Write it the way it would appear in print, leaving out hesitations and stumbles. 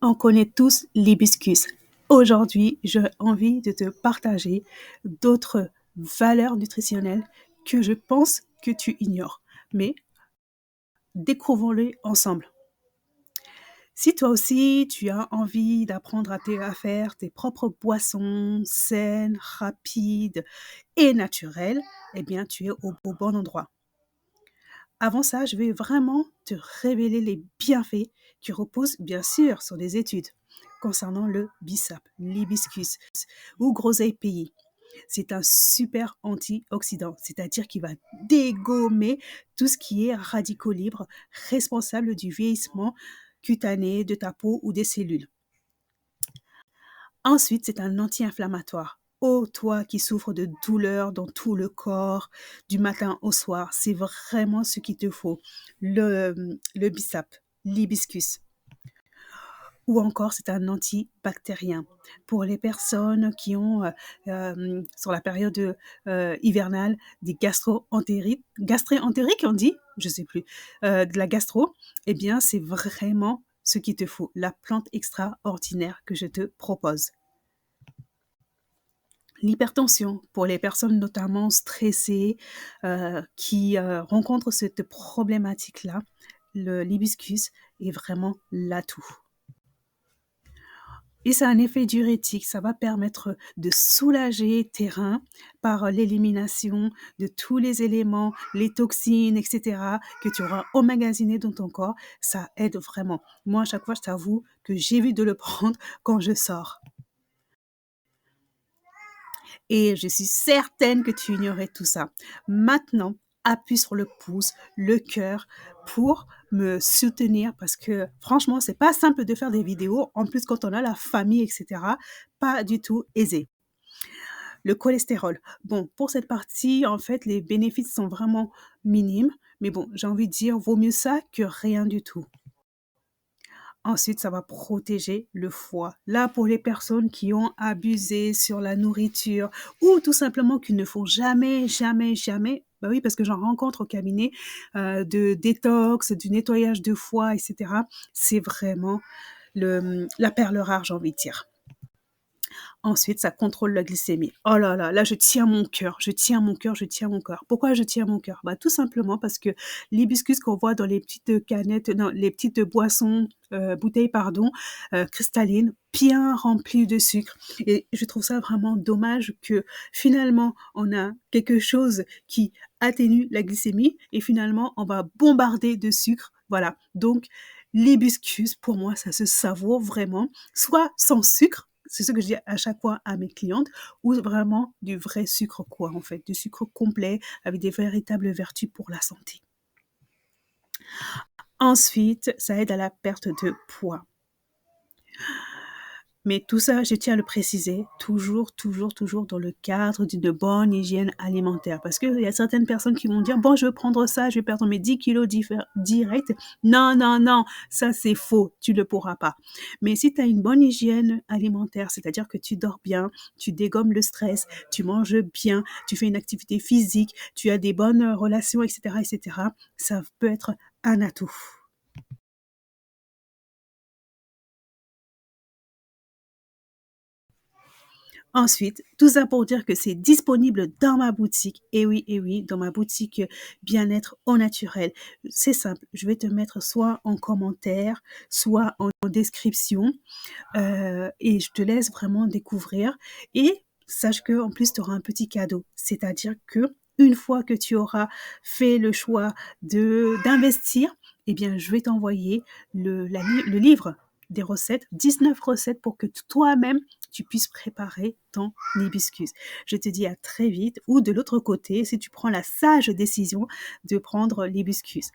On connaît tous l'hibiscus. Aujourd'hui, j'ai envie de te partager d'autres valeurs nutritionnelles que je pense que tu ignores. Mais découvrons-les ensemble. Si toi aussi, tu as envie d'apprendre à faire tes propres boissons saines, rapides et naturelles, eh bien, tu es au bon endroit. Avant ça, je vais vraiment te révéler les bienfaits qui reposent bien sûr sur des études concernant le bissap, l'hibiscus ou groseille pays. C'est un super antioxydant, c'est-à-dire qu'il va dégommer tout ce qui est radicaux libres responsables du vieillissement cutané de ta peau ou des cellules. Ensuite, c'est un anti-inflammatoire. Oh, toi qui souffres de douleurs dans tout le corps, du matin au soir, c'est vraiment ce qu'il te faut. Le bissap, l'hibiscus. Ou encore, c'est un antibactérien. Pour les personnes qui ont, sur la période hivernale, des gastro-entériques, on dit, je sais plus, de la gastro, eh bien, c'est vraiment ce qu'il te faut, la plante extraordinaire que je te propose. L'hypertension, pour les personnes notamment stressées qui rencontrent cette problématique-là, l'hibiscus est vraiment l'atout. Et ça a un effet diurétique, ça va permettre de soulager tes reins par l'élimination de tous les éléments, les toxines, etc., que tu auras emmagasinés dans ton corps. Ça aide vraiment. Moi, à chaque fois, je t'avoue que j'évite de le prendre quand je sors. Et je suis certaine que tu ignorais tout ça. Maintenant, appuie sur le pouce, le cœur pour me soutenir parce que franchement, c'est pas simple de faire des vidéos. En plus, quand on a la famille, etc., pas du tout aisé. Le cholestérol. Bon, pour cette partie, en fait, les bénéfices sont vraiment minimes. Mais bon, j'ai envie de dire, vaut mieux ça que rien du tout. Ensuite, ça va protéger le foie. Là, pour les personnes qui ont abusé sur la nourriture ou tout simplement qui ne font jamais, jamais, jamais, bah oui, parce que j'en rencontre au cabinet, de détox, du nettoyage de foie, etc. C'est vraiment la perle rare, j'ai envie de dire. Ensuite, ça contrôle la glycémie. Oh là là, là, je tiens mon cœur, je tiens mon cœur, je tiens mon cœur. Pourquoi je tiens mon cœur? Bah, tout simplement parce que l'hibiscus qu'on voit dans les petites canettes, non, les petites boissons, bouteilles, pardon, cristallines, bien remplies de sucre. Et je trouve ça vraiment dommage que finalement, on a quelque chose qui atténue la glycémie et finalement, on va bombarder de sucre. Voilà. Donc, l'hibiscus, pour moi, ça se savoure vraiment, soit sans sucre, c'est ce que je dis à chaque fois à mes clientes, ou vraiment du vrai sucre quoi, en fait, du sucre complet avec des véritables vertus pour la santé. Ensuite, ça aide à la perte de poids. Mais tout ça, je tiens à le préciser, toujours, toujours, toujours dans le cadre d'une bonne hygiène alimentaire. Parce qu'il y a certaines personnes qui vont dire, bon, je vais prendre ça, je vais perdre mes 10 kilos direct. Non, non, non, ça c'est faux, tu ne le pourras pas. Mais si tu as une bonne hygiène alimentaire, c'est-à-dire que tu dors bien, tu dégommes le stress, tu manges bien, tu fais une activité physique, tu as des bonnes relations, etc., etc., ça peut être un atout. Ensuite, tout ça pour dire que c'est disponible dans ma boutique. Et oui, dans ma boutique bien-être au naturel. C'est simple, je vais te mettre soit en commentaire, soit en description, et je te laisse vraiment découvrir. Et sache que en plus, tu auras un petit cadeau. C'est-à-dire que une fois que tu auras fait le choix d'investir, eh bien, je vais t'envoyer le livre des recettes, 19 recettes pour que toi-même, tu puisses préparer ton hibiscus. Je te dis à très vite. Ou de l'autre côté, si tu prends la sage décision de prendre l'hibiscus.